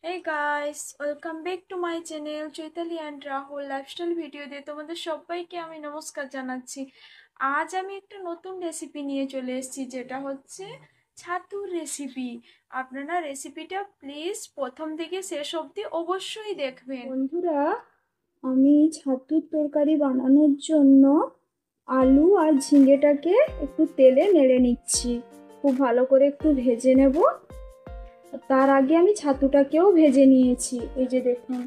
Hey guys, welcome back to my channel Chaitali and Rahul lifestyle video দিয়ে তোমাদের সবাইকে আমি নমস্কার জানাচ্ছি। আজ আমি একটা নতুন রেসিপি নিয়ে চলে এসেছি, যেটা হচ্ছে ছাতুর রেসিপি। আপনারা রেসিপিটা প্লিজ প্রথম থেকে শেষ অবধি অবশ্যই দেখবেন। বন্ধুরা, আমি ছাতুর তরকারি বানানোর জন্য আলু আর ঝিঙেটাকে একটু তেলে নেড়ে নিচ্ছি। খুব ভালো করে একটু ভেজে নেব। তার আগে আমি ছাতুটাকেও ভেজে নিয়েছি। এই যে দেখুন,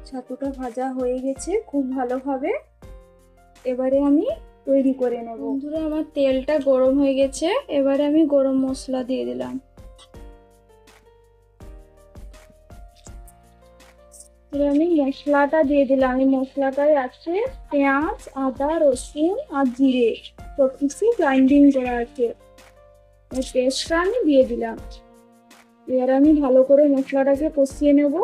ছাতুটা ভাজা হয়ে গেছে খুব ভালোভাবে। এবারে আমি তৈরি করে নেব। বন্ধুরা, আমার তেলটা গরম হয়ে গেছে। এবারে আমি গরম মশলা দিয়ে দিলাম। এবার আমি মশলাটা দিয়ে দিলাম। এই মশলাটায় আছে পেঁয়াজ, আদা, রসুন আর জিরে, সব কিছু গ্রাইন্ডিং করা আছে। এই পেস্টটা আমি দিয়ে দিলাম। এবার আমি ভালো করে মশলাটাকে কষিয়ে নেব।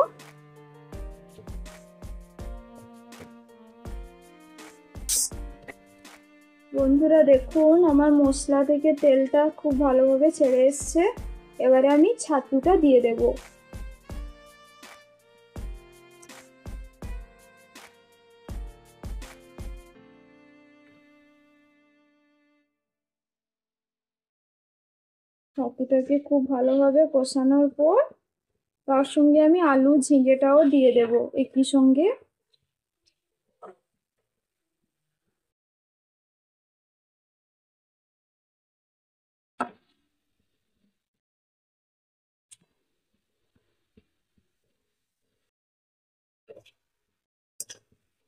বন্ধুরা দেখুন, আমার মশলা থেকে তেলটা খুব ভালোভাবে ছেড়ে এসছে। এবারে আমি ছাতুটা দিয়ে দেব। ছাতুটাকে খুব ভালোভাবে কষানোর পর তার সঙ্গে আমি আলু ঝিঙেটাও দিয়ে দেব একই সঙ্গে।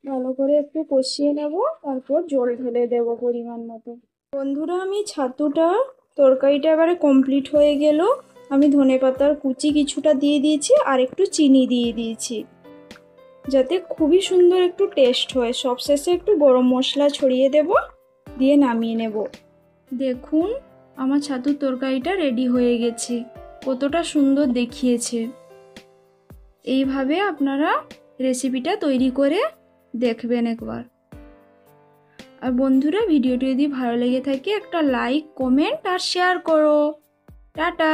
ভালো করে একটু কষিয়ে নেব, তারপর জল ঢেলে দেব পরিমাণ মতো। বন্ধুরা, আমি ছাতুটা তরকারিটা এবারে কমপ্লিট হয়ে গেল। আমি ধনেপাতার কুচি কিছুটা দিয়ে দিয়েছি আর একটু চিনি দিয়ে দিয়েছি, যাতে খুবই সুন্দর একটু টেস্ট হয়। সবশেষে একটু গরম মশলা ছড়িয়ে দেব, দিয়ে নামিয়ে নেব। দেখুন, আমার ছাতুর তরকারিটা রেডি হয়ে গেছে। কতটা সুন্দর দেখিয়েছে। এইভাবে আপনারা রেসিপিটা তৈরি করে দেখবেন একবার। আর বন্ধুরা, ভিডিওটি যদি ভালো লেগে থাকে একটা লাইক, কমেন্ট আর শেয়ার করো। টাটা।